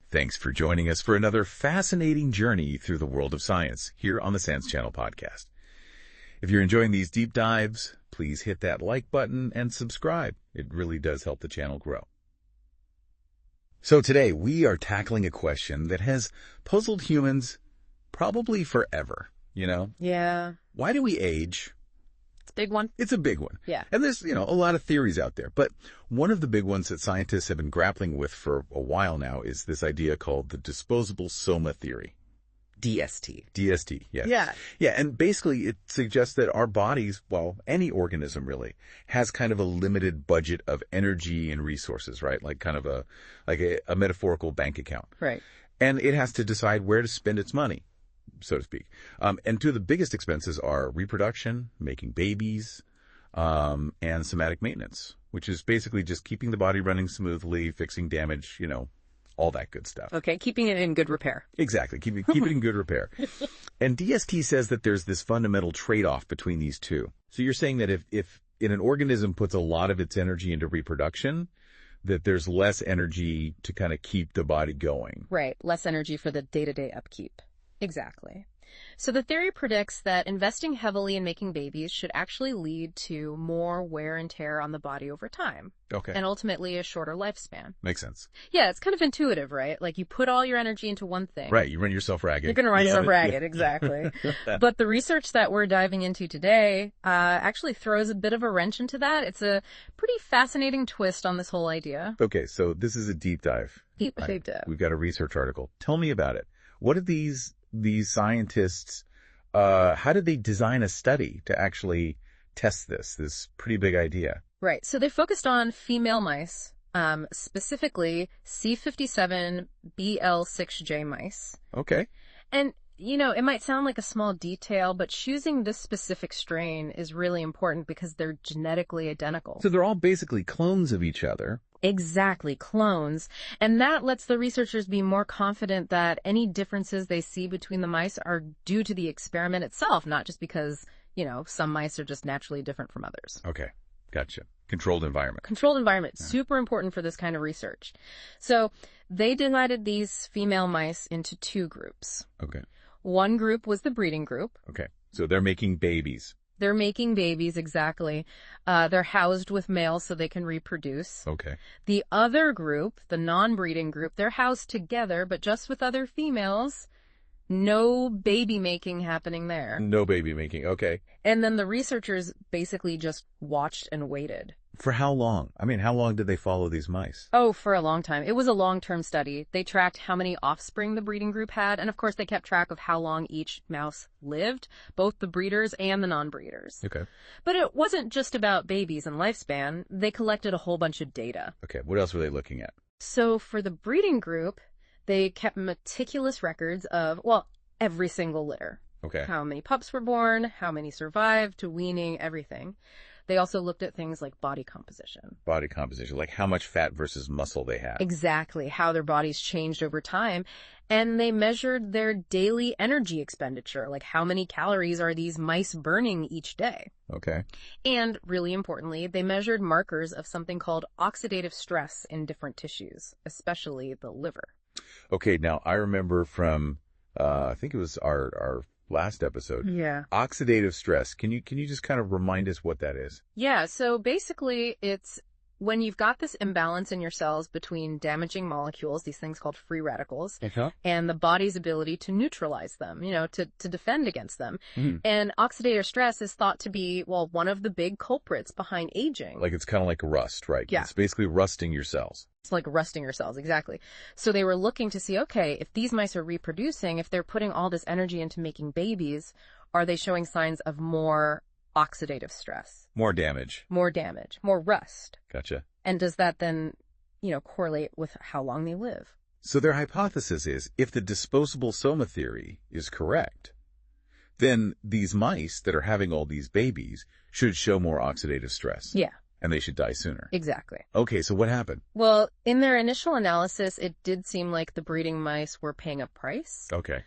Thanks for joining us for another fascinating journey through the world of science here on the Science Channel podcast. If you're enjoying these deep dives, please hit that like button and subscribe. It really does help the channel grow. So today we are tackling a question that has puzzled humans probably forever, Yeah. Why do we age? It's a big one. It's a big one. Yeah. And there's, a lot of theories out there. But one of the big ones that scientists have been grappling with for a while now is this idea called the Disposable Soma theory. DST. DST, yes. Yeah. Yeah, and basically it suggests that our bodies, well, any organism really, has kind of a limited budget of energy and resources, right? Like kind of a metaphorical bank account. Right. And it has to decide where to spend its money, so to speak. And two of the biggest expenses are reproduction, making babies, and somatic maintenance, which is basically just keeping the body running smoothly, fixing damage, all that good stuff. Okay, keeping it in good repair. Exactly, keep it in good repair. And DST says that there's this fundamental trade-off between these two. So you're saying that if an organism puts a lot of its energy into reproduction, that there's less energy to kind of keep the body going. Right, less energy for the day-to-day upkeep. Exactly. So the theory predicts that investing heavily in making babies should actually lead to more wear and tear on the body over time. Okay. And ultimately a shorter lifespan. Makes sense. Yeah, it's kind of intuitive, right? Like you put all your energy into one thing. Right, you run yourself ragged. You're going to run yourself ragged, exactly. But the research that we're diving into today actually throws a bit of a wrench into that. It's a pretty fascinating twist on this whole idea. Okay, so this is a deep dive. Deep dive. We've got a research article. Tell me about it. What did these scientists, how did they design a study to actually test this pretty big idea? Right. So they focused on female mice, specifically C57BL6J mice. Okay. And, it might sound like a small detail, but choosing this specific strain is really important because they're genetically identical. So they're all basically clones of each other. Exactly, clones. And that lets the researchers be more confident that any differences they see between the mice are due to the experiment itself, not just because, some mice are just naturally different from others. Okay, gotcha. Controlled environment. Controlled environment, super important for this kind of research. So they divided these female mice into two groups. Okay. One group was the breeding group. Okay, so they're making babies. They're making babies, exactly. They're housed with males so they can reproduce. Okay. The other group, the non-breeding group, they're housed together, but just with other females. No baby making happening there. No baby making, okay. And then the researchers basically just watched and waited. For how long? I mean, how long did they follow these mice? Oh, for a long time. It was a long-term study. They tracked how many offspring the breeding group had, and of course they kept track of how long each mouse lived, both the breeders and the non-breeders. Okay. But it wasn't just about babies and lifespan. They collected a whole bunch of data. Okay, what else were they looking at? So for the breeding group, they kept meticulous records of, every single litter. Okay. How many pups were born, how many survived to weaning, everything. They also looked at things like body composition. Body composition, like how much fat versus muscle they have. Exactly, how their bodies changed over time. And they measured their daily energy expenditure, like how many calories are these mice burning each day. Okay. And really importantly, they measured markers of something called oxidative stress in different tissues, especially the liver. Okay, now I remember from, I think it was our last episode. Yeah. Oxidative stress. Can you just kind of remind us what that is? Yeah, so basically it's when you've got this imbalance in your cells between damaging molecules, these things called free radicals, and the body's ability to neutralize them, to defend against them. Mm-hmm. And oxidative stress is thought to be, one of the big culprits behind aging. Like it's kind of like rust, right? Yeah. It's basically rusting your cells. It's like rusting your cells, exactly. So they were looking to see, okay, if these mice are reproducing, if they're putting all this energy into making babies, are they showing signs of more oxidative stress? More damage, more rust. Gotcha. And does that then, correlate with how long they live? So their hypothesis is, if the disposable soma theory is correct, then these mice that are having all these babies should show more oxidative stress. Yeah. And they should die sooner. Exactly. Okay, so what happened? Well, in their initial analysis, it did seem like the breeding mice were paying a price. Okay.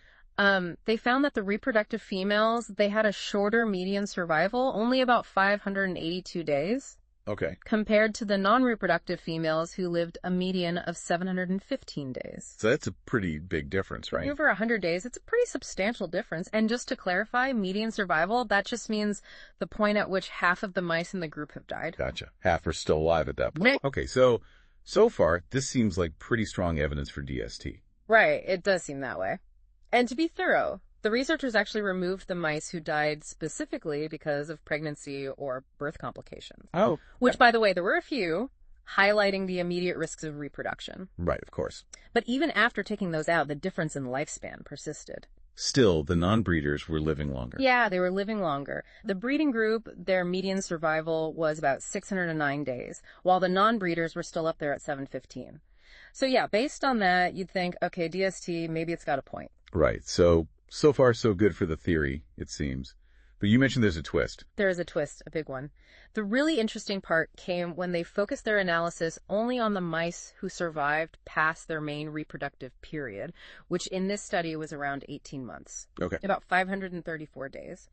They found that the reproductive females, they had a shorter median survival, only about 582 days. Okay. compared to the non-reproductive females who lived a median of 715 days. So that's a pretty big difference, right? Over 100 days, it's a pretty substantial difference. And just to clarify, median survival, that just means the point at which half of the mice in the group have died. Gotcha. Half are still alive at that point. Okay, so far, this seems like pretty strong evidence for DST. Right, it does seem that way. And to be thorough, the researchers actually removed the mice who died specifically because of pregnancy or birth complications. Oh. Which, by the way, there were a few, highlighting the immediate risks of reproduction. Right, of course. But even after taking those out, the difference in lifespan persisted. Still, the non-breeders were living longer. Yeah, they were living longer. The breeding group, their median survival was about 609 days, while the non-breeders were still up there at 715. So yeah, based on that, you'd think, okay, DST, maybe it's got a point. Right, so far so good for the theory, it seems. But you mentioned there's a twist. There is a twist, a big one. The really interesting part came when they focused their analysis only on the mice who survived past their main reproductive period, which in this study was around 18 months. Okay. About 534 days.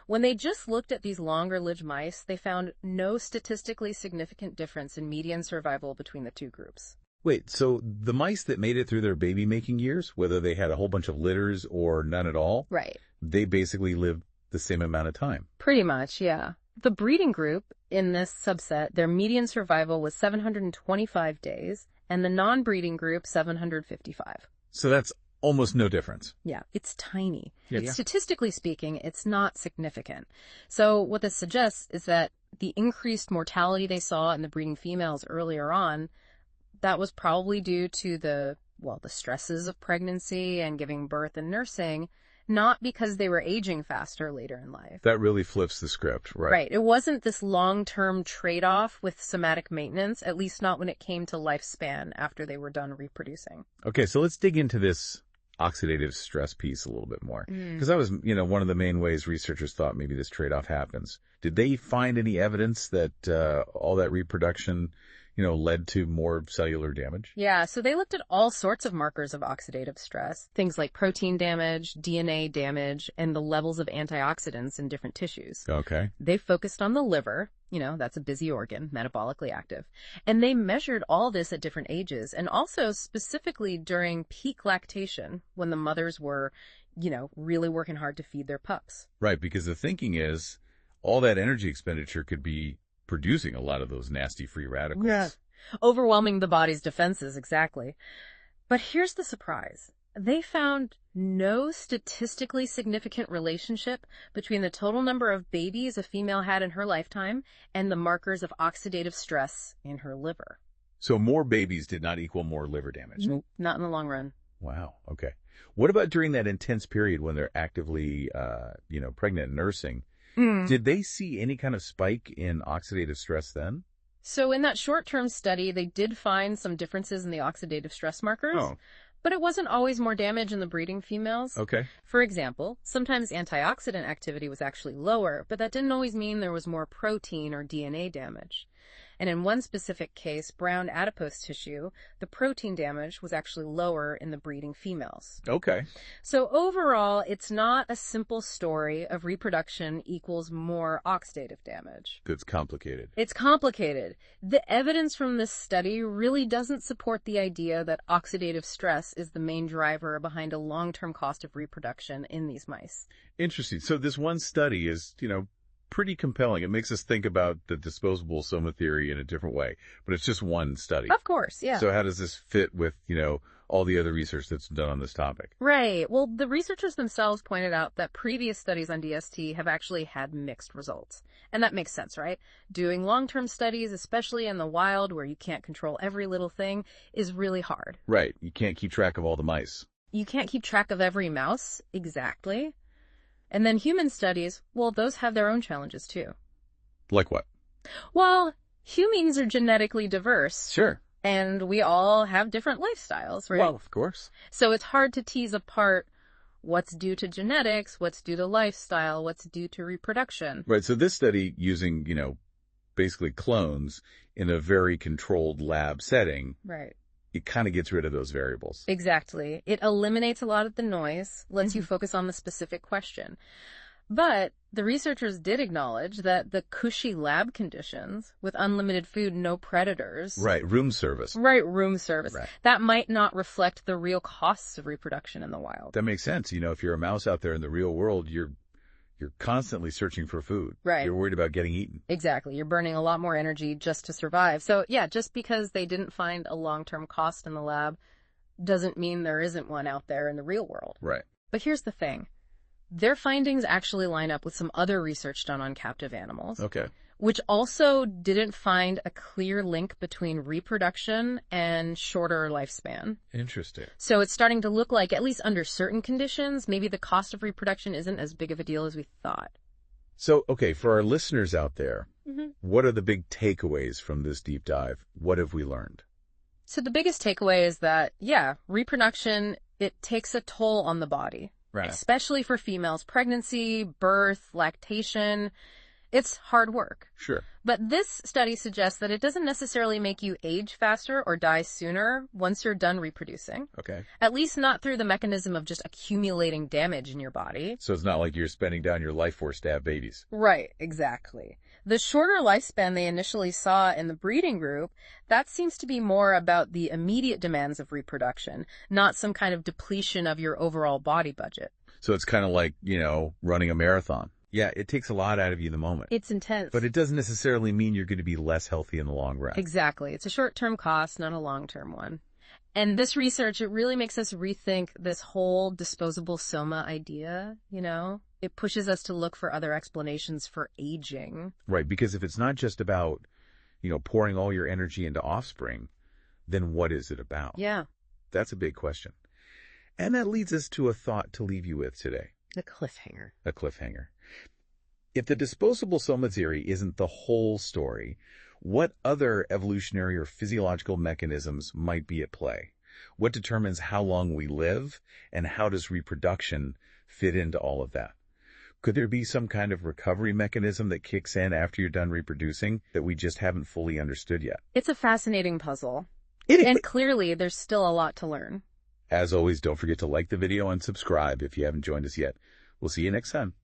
When they just looked at these longer-lived mice, they found no statistically significant difference in median survival between the two groups. Wait, so the mice that made it through their baby-making years, whether they had a whole bunch of litters or none at all, Right. they basically lived the same amount of time. Pretty much, yeah. The breeding group in this subset, their median survival was 725 days, and the non-breeding group, 755. So that's almost no difference. Yeah, it's tiny. Yeah. Statistically speaking, it's not significant. So what this suggests is that the increased mortality they saw in the breeding females earlier on, that was probably due to the stresses of pregnancy and giving birth and nursing, not because they were aging faster later in life. That really flips the script, right? Right. It wasn't this long-term trade-off with somatic maintenance, at least not when it came to lifespan after they were done reproducing. Okay, so let's dig into this oxidative stress piece a little bit more. Because that was, one of the main ways researchers thought maybe this trade-off happens. Did they find any evidence that all that reproduction led to more cellular damage? Yeah, so they looked at all sorts of markers of oxidative stress, things like protein damage, DNA damage, and the levels of antioxidants in different tissues. Okay. They focused on the liver, that's a busy organ, metabolically active, and they measured all this at different ages, and also specifically during peak lactation, when the mothers were, really working hard to feed their pups. Right, because the thinking is all that energy expenditure could be producing a lot of those nasty free radicals. Yeah. Overwhelming the body's defenses, exactly. But here's the surprise. They found no statistically significant relationship between the total number of babies a female had in her lifetime and the markers of oxidative stress in her liver. So more babies did not equal more liver damage? Nope, not in the long run. Wow, okay. What about during that intense period when they're actively, pregnant and nursing? Did they see any kind of spike in oxidative stress then? So in that short-term study, they did find some differences in the oxidative stress markers, but it wasn't always more damage in the breeding females. Okay. For example, sometimes antioxidant activity was actually lower, but that didn't always mean there was more protein or DNA damage. And in one specific case, brown adipose tissue, the protein damage was actually lower in the breeding females. Okay. So overall, it's not a simple story of reproduction equals more oxidative damage. It's complicated. It's complicated. The evidence from this study really doesn't support the idea that oxidative stress is the main driver behind a long-term cost of reproduction in these mice. Interesting. So this one study is, pretty compelling. It makes us think about the disposable soma theory in a different way, but it's just one study. Of course, yeah. So how does this fit with, all the other research that's done on this topic? Right. Well, the researchers themselves pointed out that previous studies on DST have actually had mixed results. And that makes sense, right? Doing long-term studies, especially in the wild where you can't control every little thing, is really hard. Right. You can't keep track of all the mice. You can't keep track of every mouse. Exactly. And then human studies, well, those have their own challenges too. Like what? Well, humans are genetically diverse. Sure. And we all have different lifestyles, right? Well, of course. So it's hard to tease apart what's due to genetics, what's due to lifestyle, what's due to reproduction. Right. So this study using, basically clones in a very controlled lab setting. Right. It kind of gets rid of those variables. Exactly. It eliminates a lot of the noise, lets you focus on the specific question. But the researchers did acknowledge that the cushy lab conditions with unlimited food, no predators. Right, room service. Right, room service. Right. That might not reflect the real costs of reproduction in the wild. That makes sense. You know, if you're a mouse out there in the real world, you're constantly searching for food. Right. You're worried about getting eaten. Exactly. You're burning a lot more energy just to survive. So, yeah, just because they didn't find a long-term cost in the lab doesn't mean there isn't one out there in the real world. Right. But here's the thing. Their findings actually line up with some other research done on captive animals. Okay. Which also didn't find a clear link between reproduction and shorter lifespan. Interesting. So it's starting to look like, at least under certain conditions, maybe the cost of reproduction isn't as big of a deal as we thought. So, okay, for our listeners out there, what are the big takeaways from this deep dive? What have we learned? So the biggest takeaway is that, yeah, reproduction, it takes a toll on the body. Right. Especially for females. Pregnancy, birth, lactation. It's hard work. Sure. But this study suggests that it doesn't necessarily make you age faster or die sooner once you're done reproducing. Okay. At least not through the mechanism of just accumulating damage in your body. So it's not like you're spending down your life force to have babies. Right, exactly. The shorter lifespan they initially saw in the breeding group, that seems to be more about the immediate demands of reproduction, not some kind of depletion of your overall body budget. So it's kind of like, you know, running a marathon. Yeah, it takes a lot out of you in the moment. It's intense. But it doesn't necessarily mean you're going to be less healthy in the long run. Exactly. It's a short-term cost, not a long-term one. And this research, it really makes us rethink this whole disposable soma idea, you know? It pushes us to look for other explanations for aging. Right, because if it's not just about, you know, pouring all your energy into offspring, then what is it about? Yeah. That's a big question. And that leads us to a thought to leave you with today. The cliffhanger. A cliffhanger. If the disposable soma theory isn't the whole story, what other evolutionary or physiological mechanisms might be at play? What determines how long we live, and how does reproduction fit into all of that? Could there be some kind of recovery mechanism that kicks in after you're done reproducing that we just haven't fully understood yet? It's a fascinating puzzle. It is. And clearly, there's still a lot to learn. As always, don't forget to like the video and subscribe if you haven't joined us yet. We'll see you next time.